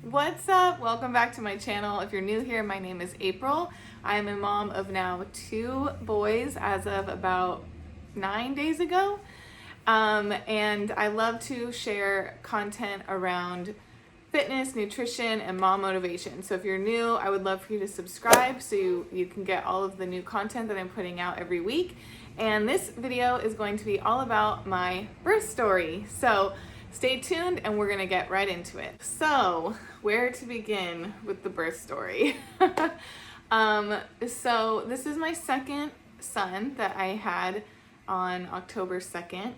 What's up? Welcome back to my channel. If you're new here, my name is April. I am a mom of now 2 boys as of about 9 days ago. And I love to share content around fitness, nutrition, and mom motivation. So if you're new, I would love for you to subscribe so you can get all of the new content that I'm putting out every week. And this video is going to be all about my birth story. So stay tuned and we're gonna get right into it. So where to begin with the birth story? So this is my second son that I had on October 2nd.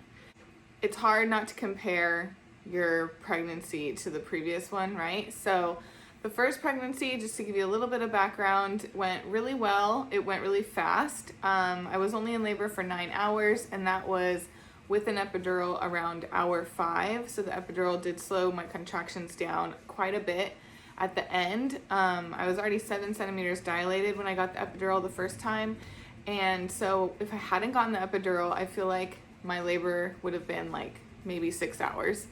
It's hard not to compare your pregnancy to the previous one, right? So the first pregnancy, just to give you a little bit of background, went really well. It went really fast. I was only in labor for 9 hours, and that was with an epidural around hour 5. So the epidural did slow my contractions down quite a bit at the end. I was already 7 centimeters dilated when I got the epidural the first time. And so if I hadn't gotten the epidural, I feel like my labor would have been like maybe 6 hours.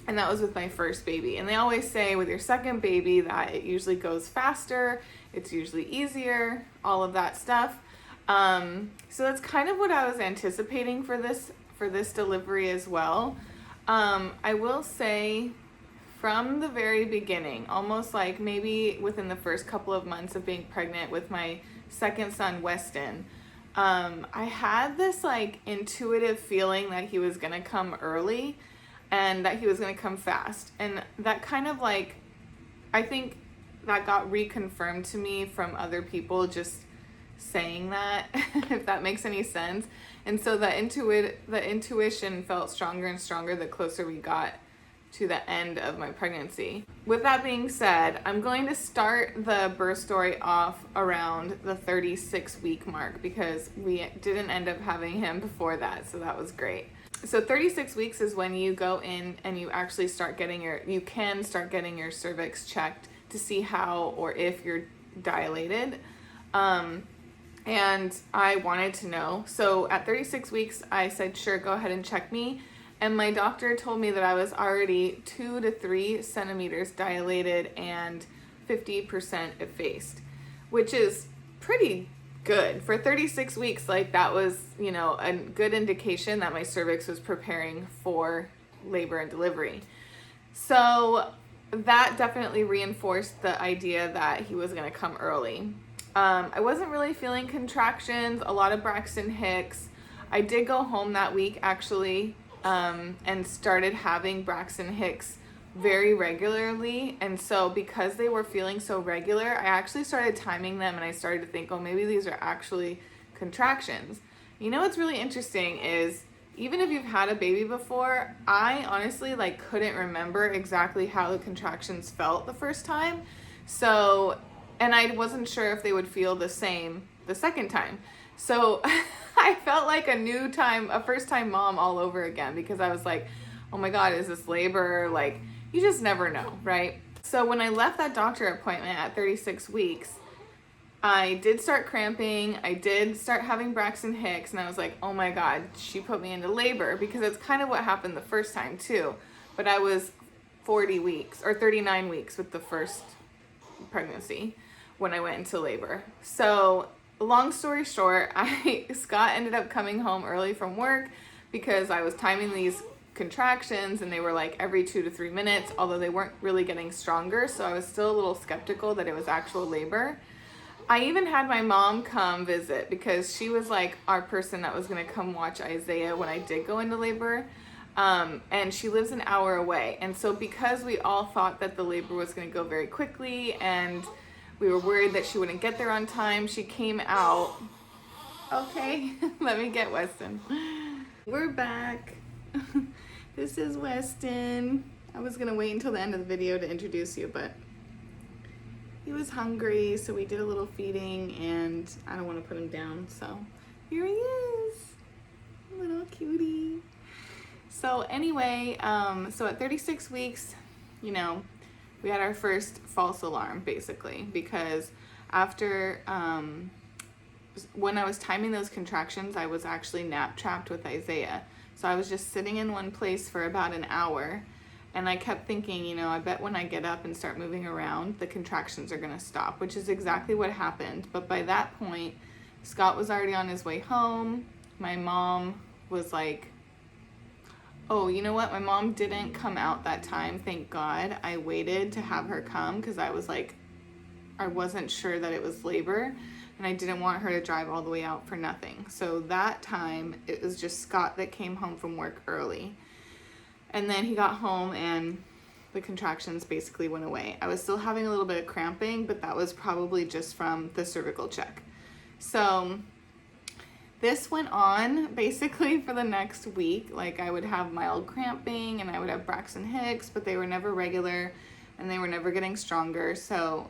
And that was with my first baby. And they always say with your second baby that it usually goes faster, it's usually easier, all of that stuff. So that's kind of what I was anticipating for this delivery as well. I will say from the very beginning, almost like maybe within the first couple of months of being pregnant with my second son, Weston, I had this like intuitive feeling that he was gonna come early and that he was gonna come fast. And that kind of like, I think that got reconfirmed to me from other people just saying that, if that makes any sense. And so the intuition felt stronger and stronger the closer we got to the end of my pregnancy. With that being said, I'm going to start the birth story off around the 36-week mark because we didn't end up having him before that, so that was great. So 36 weeks is when you go in and you actually start getting you can start getting your cervix checked to see how or if you're dilated. And I wanted to know. So at 36 weeks, I said, sure, go ahead and check me. And my doctor told me that I was already 2 to 3 centimeters dilated and 50% effaced, which is pretty good. For 36 weeks, like that was, you know, a good indication that my cervix was preparing for labor and delivery. So that definitely reinforced the idea that he was gonna come early. I wasn't really feeling contractions, a lot of Braxton Hicks. I did go home that week actually, and started having Braxton Hicks very regularly. And so because they were feeling so regular, I actually started timing them and I started to think, oh, maybe these are actually contractions. You know what's really interesting is even if you've had a baby before, I honestly like couldn't remember exactly how the contractions felt the first time. So, and I wasn't sure if they would feel the same the second time. So I felt like a first time mom all over again because I was like, oh my God, is this labor? Like, you just never know, right? So when I left that doctor appointment at 36 weeks, I did start cramping. I did start having Braxton Hicks, and I was like, oh my God, she put me into labor, because it's kind of what happened the first time too. But I was 40 weeks or 39 weeks with the first pregnancy when I went into labor. So long story short, Scott ended up coming home early from work because I was timing these contractions and they were like every 2 to 3 minutes, although they weren't really getting stronger. So I was still a little skeptical that it was actual labor. I even had my mom come visit because she was like our person that was going to come watch Isaiah when I did go into labor. And she lives an hour away. And so because we all thought that the labor was going to go very quickly and we were worried that she wouldn't get there on time, she came out. Okay, let me get Weston. We're back. This is Weston. I was going to wait until the end of the video to introduce you, but he was hungry, so we did a little feeding, and I don't want to put him down, so here he is, little cutie. So anyway, so at 36 weeks, you know, we had our first false alarm, basically, because after when I was timing those contractions, I was actually nap trapped with Isaiah. So I was just sitting in one place for about an hour, and I kept thinking, you know, I bet when I get up and start moving around, the contractions are going to stop, which is exactly what happened. But by that point, Scott was already on his way home. My mom was like, oh, you know what? My mom didn't come out that time. Thank God. I waited to have her come because I was like, I wasn't sure that it was labor, and I didn't want her to drive all the way out for nothing. So that time, it was just Scott that came home from work early. And then he got home and the contractions basically went away. I was still having a little bit of cramping, but that was probably just from the cervical check. So this went on basically for the next week. Like, I would have mild cramping and I would have Braxton Hicks, but they were never regular and they were never getting stronger. So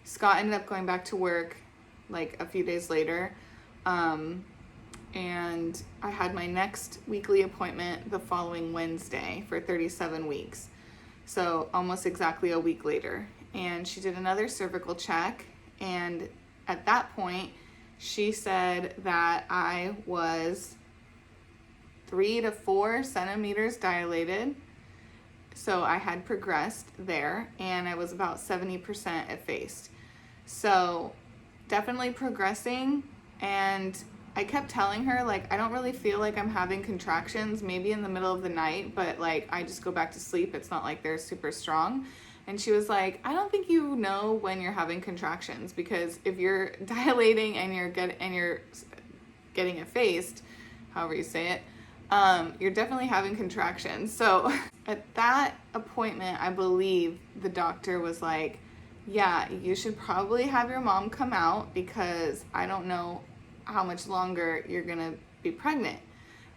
Scott ended up going back to work like a few days later. And I had my next weekly appointment the following Wednesday for 37 weeks. So almost exactly a week later. And she did another cervical check. And at that point, she said that I was 3 to 4 centimeters dilated. So I had progressed there, and I was about 70% effaced. So definitely progressing. And I kept telling her, like, I don't really feel like I'm having contractions, maybe in the middle of the night, but like I just go back to sleep. It's not like they're super strong. And she was like, I don't think you know when you're having contractions, because if you're dilating and you're getting effaced, however you say it, you're definitely having contractions. So at that appointment, I believe the doctor was like, yeah, you should probably have your mom come out because I don't know how much longer you're gonna be pregnant.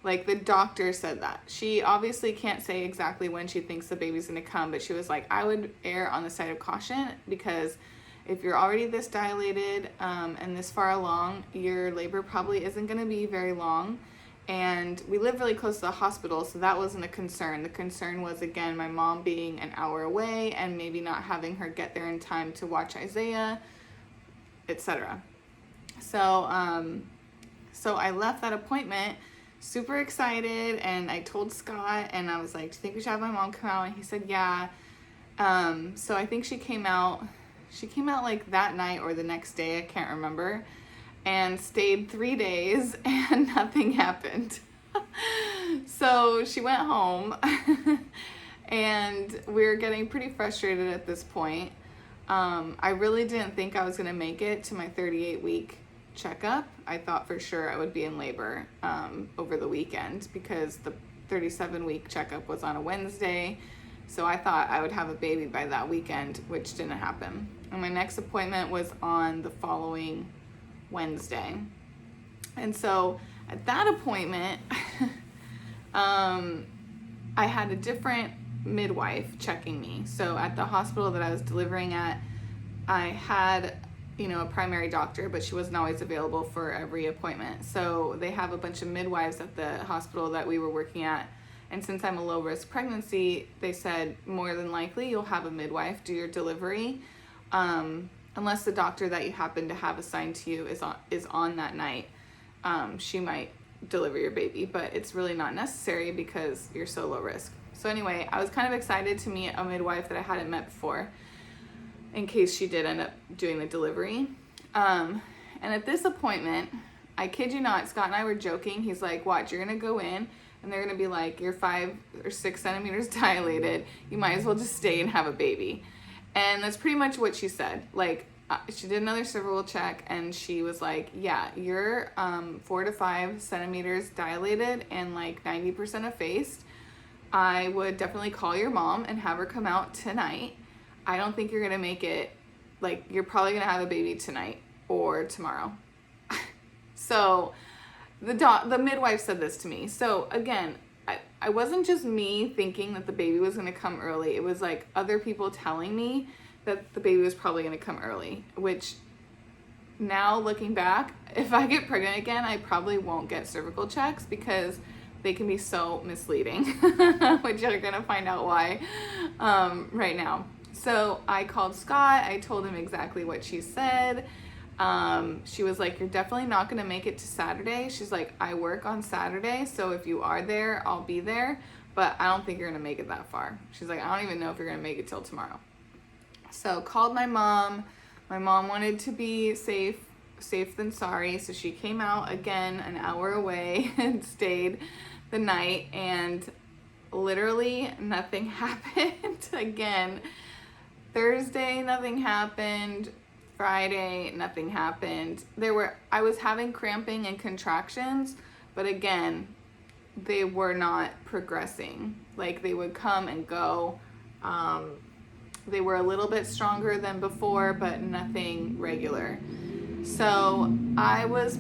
Like, the doctor said that. She obviously can't say exactly when she thinks the baby's gonna come, but she was like, I would err on the side of caution, because if you're already this dilated and this far along, your labor probably isn't gonna be very long. And we live really close to the hospital, so that wasn't a concern. The concern was, again, my mom being an hour away and maybe not having her get there in time to watch Isaiah, etc. So, so I left that appointment super excited, and I told Scott, and I was like, do you think we should have my mom come out? And he said, yeah. So I think she came out like that night or the next day, I can't remember, and stayed 3 days and nothing happened. So she went home and we were getting pretty frustrated at this point. I really didn't think I was going to make it to my 38-week checkup. I thought for sure I would be in labor over the weekend, because the 37-week checkup was on a Wednesday. So I thought I would have a baby by that weekend, which didn't happen. And my next appointment was on the following Wednesday. And so at that appointment, I had a different midwife checking me. So at the hospital that I was delivering at, I had, a primary doctor, but she wasn't always available for every appointment. So they have a bunch of midwives at the hospital that we were working at. And since I'm a low risk pregnancy, they said more than likely you'll have a midwife do your delivery, unless the doctor that you happen to have assigned to you is on that night. She might deliver your baby, but it's really not necessary because you're so low risk. So anyway, I was kind of excited to meet a midwife that I hadn't met before, in case she did end up doing the delivery. And at this appointment, I kid you not, Scott and I were joking. He's like, watch, you're gonna go in and they're gonna be like, you're 5 or 6 centimeters dilated. You might as well just stay and have a baby. And that's pretty much what she said. Like, she did another cervical check and she was like, yeah, you're 4 to 5 centimeters dilated and like 90% effaced. I would definitely call your mom and have her come out tonight. I don't think you're gonna make it. Like, you're probably gonna have a baby tonight or tomorrow. So the midwife said this to me. So again, I wasn't just me thinking that the baby was gonna come early. It was like other people telling me that the baby was probably gonna come early, which now looking back, if I get pregnant again, I probably won't get cervical checks because they can be so misleading, which you're gonna find out why right now. So I called Scott, I told him exactly what she said. She was like, you're definitely not going to make it to Saturday. She's like, I work on Saturday, so if you are there, I'll be there, but I don't think you're going to make it that far. She's like, I don't even know if you're going to make it till tomorrow. So called my mom. My mom wanted to be safe than sorry, so she came out again an hour away and stayed the night, and literally nothing happened. Again, Thursday nothing happened, Friday nothing happened. I was having cramping and contractions, but again, they were not progressing. Like, they would come and go. They were a little bit stronger than before, but nothing regular. So I was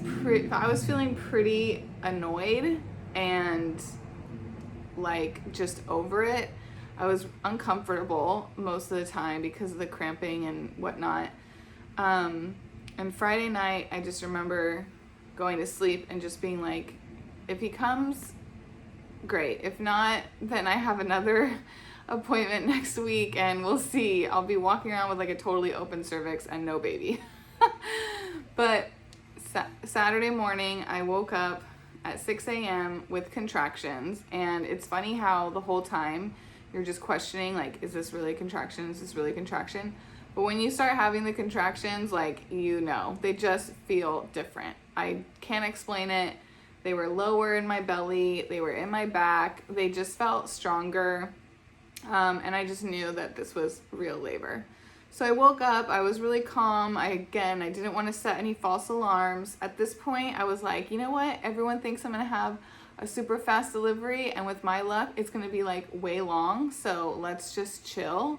feeling pretty annoyed and like just over it. I was uncomfortable most of the time because of the cramping and whatnot. And Friday night, I just remember going to sleep and just being like, if he comes, great. If not, then I have another appointment next week and we'll see. I'll be walking around with like a totally open cervix and no baby. But Saturday morning, I woke up at 6 a.m. with contractions, and it's funny how the whole time you're just questioning, like, is this really a contraction? Is this really a contraction? But when you start having the contractions, like, they just feel different. I can't explain it. They were lower in my belly. They were in my back. They just felt stronger. And I just knew that this was real labor. So I woke up, I was really calm. I didn't want to set any false alarms. At this point, I was like, you know what? Everyone thinks I'm going to have a super fast delivery, and with my luck, it's going to be like way long. So let's just chill.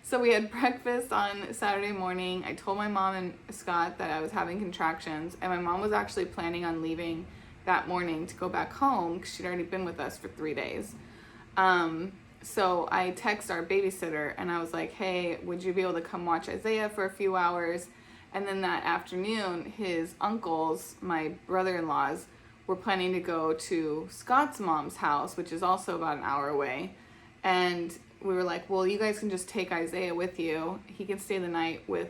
So we had breakfast on Saturday morning. I told my mom and Scott that I was having contractions, and my mom was actually planning on leaving that morning to go back home because she'd already been with us for 3 days. So I text our babysitter and I was like, hey, would you be able to come watch Isaiah for a few hours? And then that afternoon, his uncles, my brother-in-laws, were planning to go to Scott's mom's house, which is also about an hour away. And we were like, well, you guys can just take Isaiah with you. He can stay the night with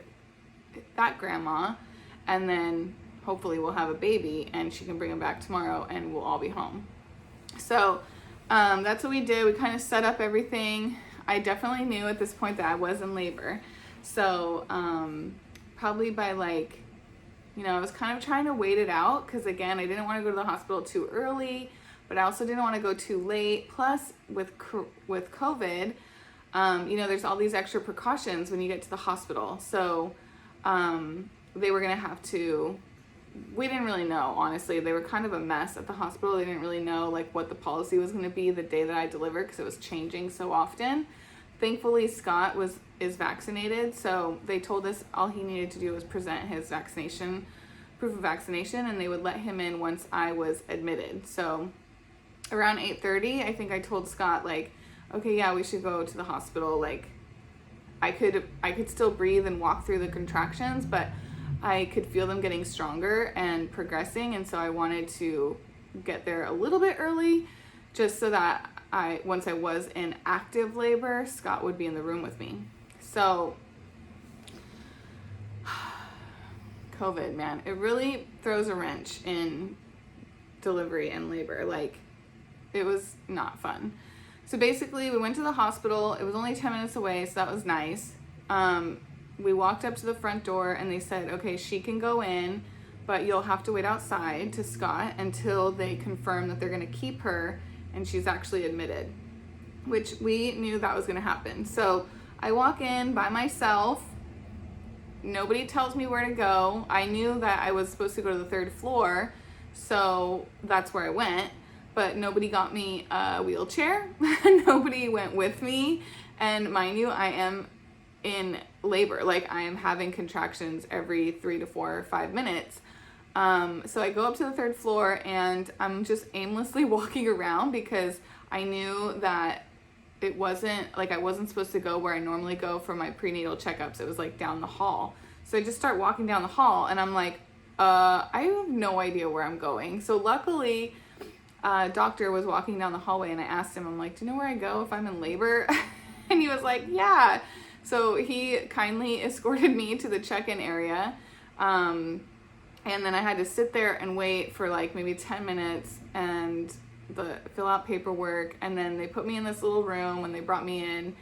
that grandma, and then hopefully we'll have a baby and she can bring him back tomorrow and we'll all be home. So that's what we did. We kind of set up everything. I definitely knew at this point that I was in labor. So probably by I was kind of trying to wait it out because, again, I didn't want to go to the hospital too early, but I also didn't want to go too late. Plus, with COVID, there's all these extra precautions when you get to the hospital. So they were going to have to... We didn't really know, honestly. They were kind of a mess at the hospital. They didn't really know what the policy was going to be the day that I delivered because it was changing so often. Thankfully, Scott is vaccinated, so they told us all he needed to do was present his proof of vaccination, and they would let him in once I was admitted. So around 8:30, I think I told Scott, okay, yeah, we should go to the hospital. I could still breathe and walk through the contractions, but I could feel them getting stronger and progressing, and so I wanted to get there a little bit early just so that once I was in active labor, Scott would be in the room with me. So COVID, man, it really throws a wrench in delivery and labor. It was not fun. So basically, we went to the hospital. It was only 10 minutes away, so that was nice. We walked up to the front door and they said, okay, she can go in, but you'll have to wait outside to Scott until they confirm that they're going to keep her and she's actually admitted, which we knew that was going to happen. So I walk in by myself. Nobody tells me where to go. I knew that I was supposed to go to the 3rd floor, so that's where I went, but nobody got me a wheelchair. Nobody went with me. And mind you, I am in labor. I am having contractions every 3 to 4 or 5 minutes. So I go up to the 3rd floor and I'm just aimlessly walking around because I knew that it wasn't I wasn't supposed to go where I normally go for my prenatal checkups. It was down the hall. So I just start walking down the hall and I'm I have no idea where I'm going. So luckily, doctor was walking down the hallway and I asked him, I'm do you know where I go if I'm in labor? And he was like, yeah. So he kindly escorted me to the check-in area. And then I had to sit there and wait for like maybe 10 minutes and fill out paperwork. And then they put me in this little room. When they brought me in,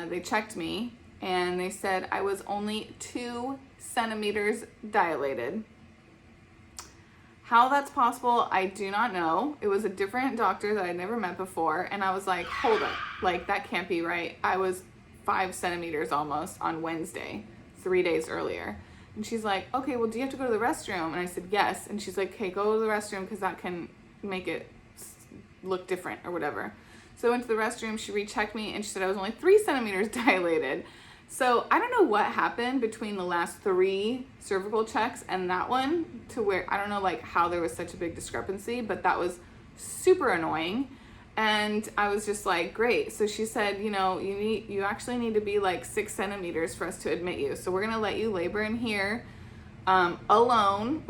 they checked me and they said I was only 2 centimeters dilated. How that's possible, I do not know. It was a different doctor that I'd never met before. And I was like, hold up, like that can't be right. I was 5 centimeters almost on Wednesday, 3 days earlier. And she's like, okay, well, do you have to go to the restroom? And I said, yes. And she's like, okay, go to the restroom because that can make it look different or whatever. So I went to the restroom, she rechecked me and she said I was only 3 centimeters dilated. So I don't know what happened between the last 3 cervical checks and that one to where, I don't know like how there was such a big discrepancy, but that was super annoying. And I was just like, great. So she said, you know, you actually need to be like 6 centimeters for us to admit you. So we're going to let you labor in here alone.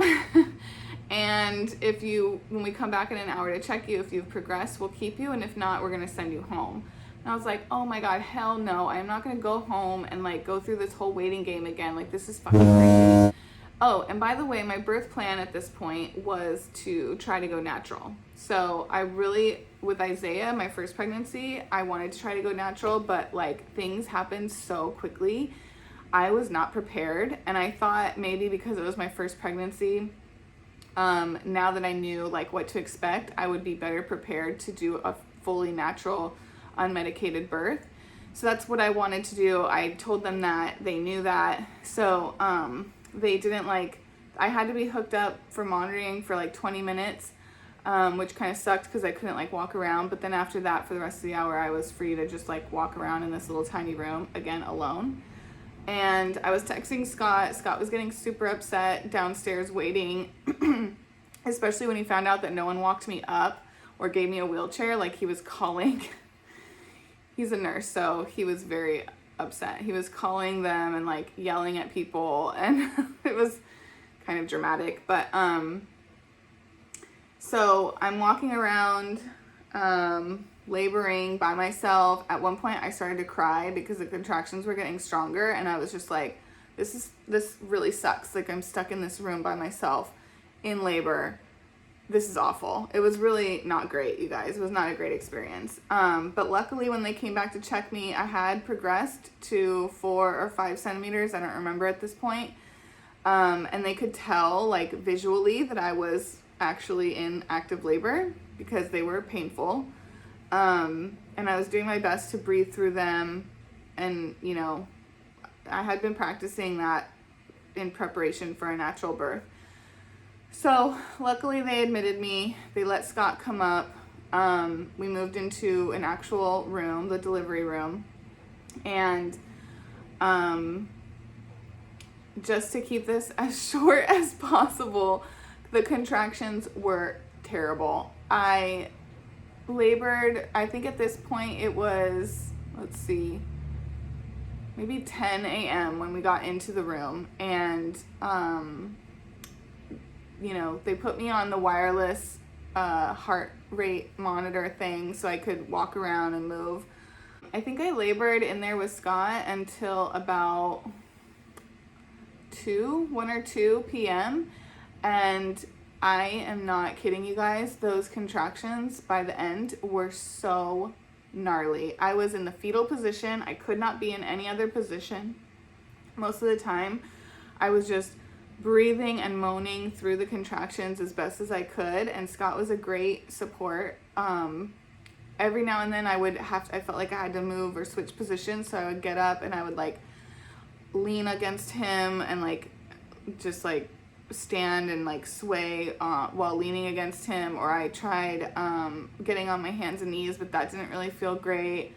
And when we come back in an hour to check you, if you've progressed, we'll keep you. And if not, we're going to send you home. And I was like, oh my God, hell no. I am not going to go home and like go through this whole waiting game again. Like this is fucking crazy. Oh, and by the way, my birth plan at this point was to try to go natural. So I really, with Isaiah, my first pregnancy, I wanted to try to go natural, but like things happened so quickly. I was not prepared. And I thought maybe because it was my first pregnancy, now that I knew like what to expect, I would be better prepared to do a fully natural, unmedicated birth. So that's what I wanted to do. I told them that, they knew that. So, they didn't like, I had to be hooked up for monitoring for like 20 minutes, which kind of sucked because I couldn't like walk around. But then after that, for the rest of the hour, I was free to just like walk around in this little tiny room, again, alone. And I was texting Scott. Scott was getting super upset downstairs waiting, especially when he found out that no one walked me up or gave me a wheelchair. Like he was calling, he's a nurse, so he was very upset. He was calling them and like yelling at people, and it was kind of dramatic. But so I'm walking around laboring by myself. At one point I started to cry because the contractions were getting stronger, and I was just like, this really sucks. Like I'm stuck in this room by myself in labor. This is awful. It was really not great, you guys. It was not a great experience. But luckily when they came back to check me, I had progressed to 4 or 5 centimeters. I don't remember at this point. And they could tell like visually that I was actually in active labor because they were painful. And I was doing my best to breathe through them. And, you know, I had been practicing that in preparation for a natural birth. So luckily they admitted me. They let Scott come up. We moved into an actual room, the delivery room. And just to keep this as short as possible, the contractions were terrible. I labored, I think at this point it was, let's see, maybe 10 a.m. when we got into the room. And you know, they put me on the wireless heart rate monitor thing so I could walk around and move. I think I labored in there with Scott until about 1 or 2 p.m. And I am not kidding you guys, those contractions by the end were so gnarly. I was in the fetal position. I could not be in any other position. Most of the time, I was just breathing and moaning through the contractions as best as I could, and Scott was a great support. Every now and then I felt like I had to move or switch positions, so I would get up and I would like lean against him and like just like stand and like sway while leaning against him, or I tried getting on my hands and knees, but that didn't really feel great.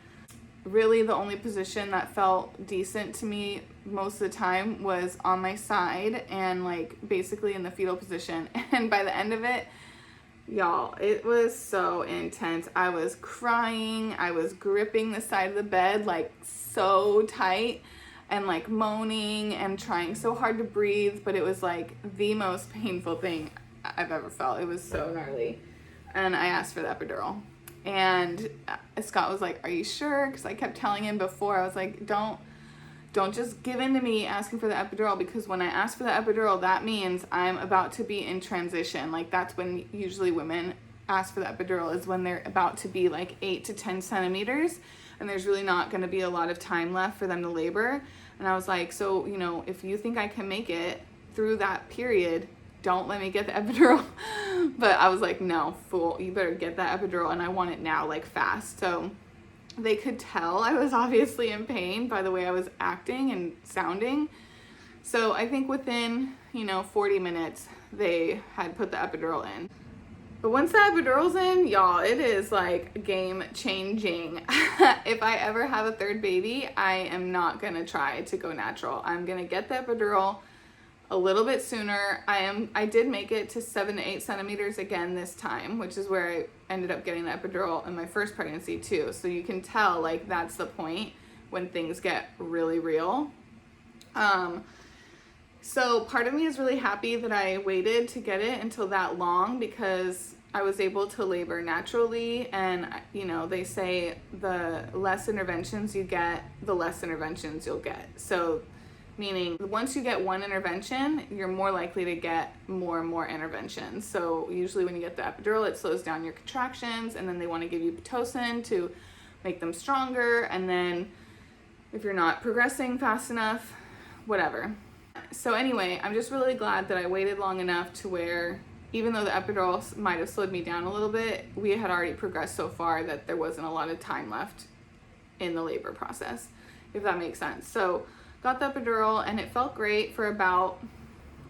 Really the only position that felt decent to me most of the time was on my side and like basically in the fetal position. And by the end of it, y'all, it was so intense. I was crying. I was gripping the side of the bed like so tight and like moaning and trying so hard to breathe, but it was like the most painful thing I've ever felt. It was so gnarly. And I asked for the epidural. And Scott was like, are you sure? Because I kept telling him before, I was like, don't don't just give in to me asking for the epidural, because when I ask for the epidural, that means I'm about to be in transition. Like, that's when usually women ask for the epidural, is when they're about to be like 8 to 10 centimeters, and there's really not going to be a lot of time left for them to labor. And I was like, so, you know, if you think I can make it through that period, don't let me get the epidural. But I was like, no, fool, you better get that epidural, and I want it now, like fast. So they could tell I was obviously in pain by the way I was acting and sounding. So I think within, 40 minutes, they had put the epidural in. But once the epidural's in, y'all, it is like game changing. If I ever have a third baby, I am not gonna try to go natural. I'm gonna get the epidural a little bit sooner. I did make it to 7 to 8 centimeters again this time, which is where I ended up getting the epidural in my first pregnancy too. So you can tell, like, that's the point when things get really real. So part of me is really happy that I waited to get it until that long, because I was able to labor naturally. And, they say the less interventions you get, the less interventions you'll get. So meaning once you get one intervention, you're more likely to get more and more interventions. So usually when you get the epidural, it slows down your contractions, and then they want to give you Pitocin to make them stronger. And then if you're not progressing fast enough, whatever. So anyway, I'm just really glad that I waited long enough to where, even though the epidural might have slowed me down a little bit, we had already progressed so far that there wasn't a lot of time left in the labor process, if that makes sense. So got the epidural, and it felt great for about,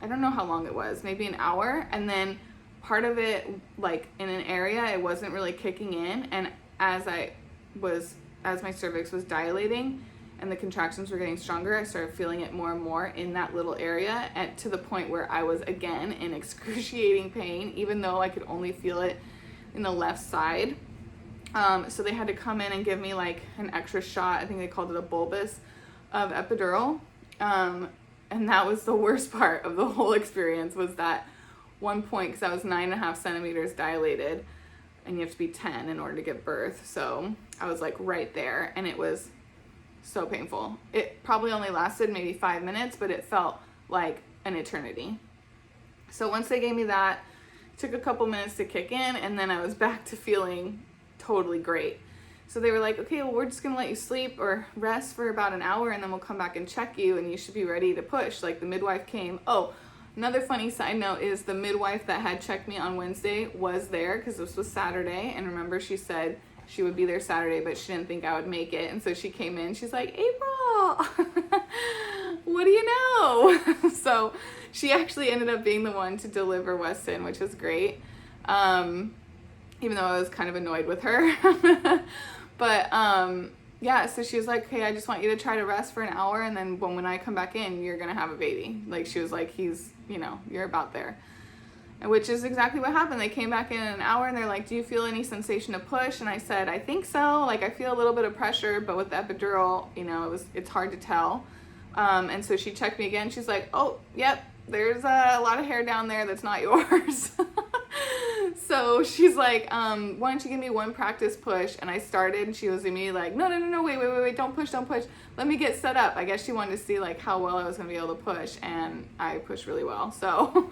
I don't know how long it was, maybe an hour. And then part of it, like in an area, it wasn't really kicking in. And as my cervix was dilating and the contractions were getting stronger, I started feeling it more and more in that little area, and to the point where I was again in excruciating pain, even though I could only feel it in the left side. So they had to come in and give me like an extra shot. I think they called it a bulbous of epidural. And that was the worst part of the whole experience, was that one point, because I was 9.5 centimeters dilated, and you have to be 10 in order to give birth. So I was like right there, and it was so painful. It probably only lasted maybe 5 minutes, but it felt like an eternity. So once they gave me that, it took a couple minutes to kick in, and then I was back to feeling totally great. So they were like, okay, well, we're just gonna let you sleep or rest for about an hour, and then we'll come back and check you, and you should be ready to push. Like, the midwife came. Oh, another funny side note is the midwife that had checked me on Wednesday was there, because this was Saturday, and remember, she said she would be there Saturday, but she didn't think I would make it. And so she came in, she's like, April, what do you know? So she actually ended up being the one to deliver Weston, which was great. Even though I was kind of annoyed with her. But yeah, so she was like, okay, I just want you to try to rest for an hour, and then when I come back in, you're gonna have a baby. Like, she was like, you're about there. And which is exactly what happened. They came back in an hour, and they're like, do you feel any sensation of push? And I said, I think so. Like, I feel a little bit of pressure, but with the epidural, it's hard to tell. And so she checked me again. She's like, oh, yep, there's a lot of hair down there that's not yours. So she's like, why don't you give me one practice push? And I started, and she was immediately like, no, wait, don't push. Let me get set up. I guess she wanted to see like how well I was gonna be able to push, and I pushed really well. So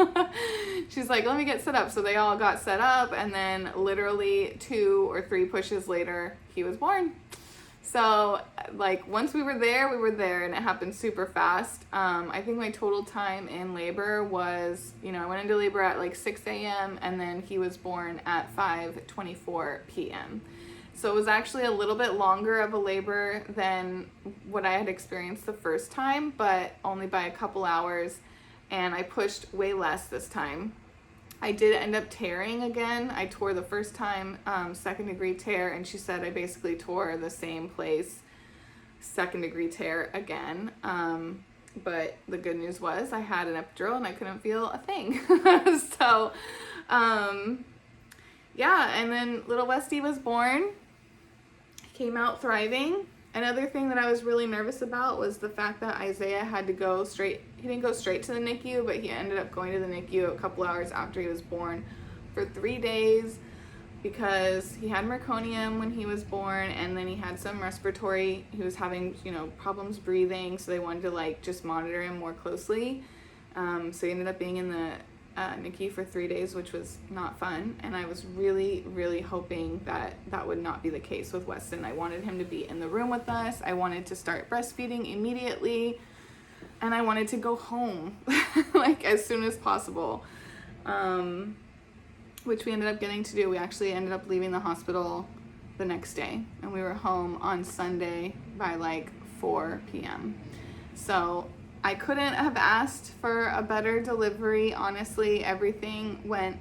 she's like, let me get set up. So they all got set up, and then literally 2 or 3 pushes later, he was born. So like once we were there, and it happened super fast. I think my total time in labor was, I went into labor at like 6 a.m. and then he was born at 5:24 p.m. So it was actually a little bit longer of a labor than what I had experienced the first time, but only by a couple hours, and I pushed way less this time. I did end up tearing again. I tore the first time, 2nd degree tear, and she said I basically tore the same place, 2nd degree tear again. But the good news was I had an epidural and I couldn't feel a thing. So, yeah, and then little Westy was born. He came out thriving. Another thing that I was really nervous about was the fact that Isaiah had to go straight. He didn't go straight to the NICU, but he ended up going to the NICU a couple hours after he was born for 3 days because he had meconium when he was born, and then he had some respiratory, he was having, you know, problems breathing, so they wanted to like just monitor him more closely. So he ended up being in the NICU for 3 days, which was not fun, and I was really, really hoping that that would not be the case with Weston. I wanted him to be in the room with us. I wanted to start breastfeeding immediately, and I wanted to go home like as soon as possible, which we ended up getting to do. We actually ended up leaving the hospital the next day, and we were home on Sunday by like 4 p.m. So I couldn't have asked for a better delivery. Honestly, everything went,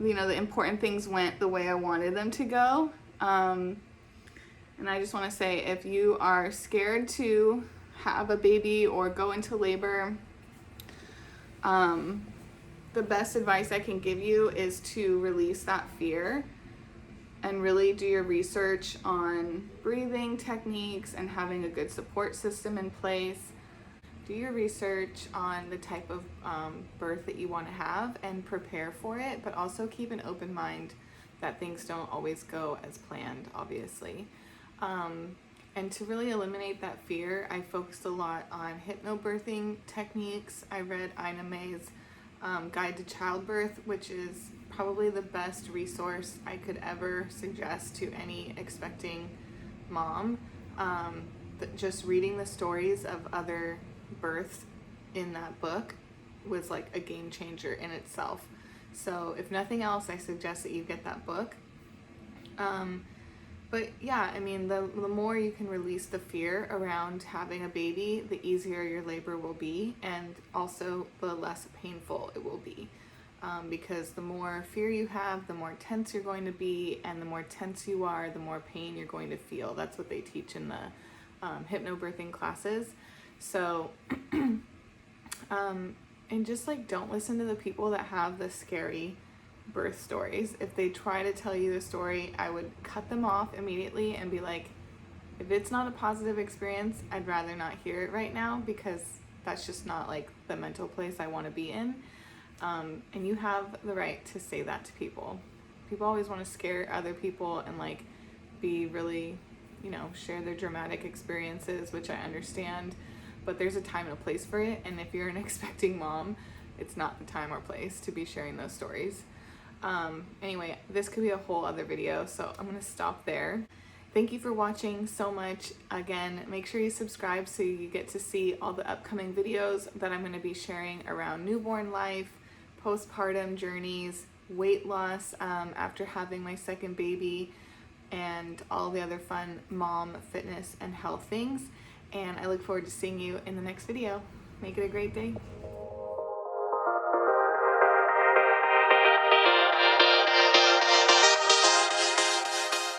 you know, the important things went the way I wanted them to go. And I just want to say, if you are scared to have a baby or go into labor, the best advice I can give you is to release that fear and really do your research on breathing techniques and having a good support system in place. Do your research on the type of birth that you want to have and prepare for it, but also keep an open mind that things don't always go as planned, obviously. And to really eliminate that fear, I focused a lot on hypnobirthing techniques. I read Ina May's Guide to Childbirth, which is probably the best resource I could ever suggest to any expecting mom. Just reading the stories of other births in that book was like a game changer in itself. So if nothing else, I suggest that you get that book. But yeah, I mean, the more you can release the fear around having a baby, the easier your labor will be, and also the less painful it will be. Because the more fear you have, the more tense you're going to be, and the more tense you are, the more pain you're going to feel. That's what they teach in the hypnobirthing classes. So, and just like, don't listen to the people that have the scary birth stories. If they try to tell you the story, I would cut them off immediately and be like, if it's not a positive experience, I'd rather not hear it right now, because that's just not like the mental place I want to be in. And you have the right to say that to people. People always want to scare other people and like be really, you know, share their dramatic experiences, which I understand, but there's a time and a place for it. And if you're an expecting mom, it's not the time or place to be sharing those stories. Anyway, this could be a whole other video, so I'm going to stop there. Thank you for watching so much. Again, make sure you subscribe so you get to see all the upcoming videos that I'm going to be sharing around newborn life, postpartum journeys, weight loss after having my second baby, and all the other fun mom, fitness, and health things. And I look forward to seeing you in the next video. Make it a great day.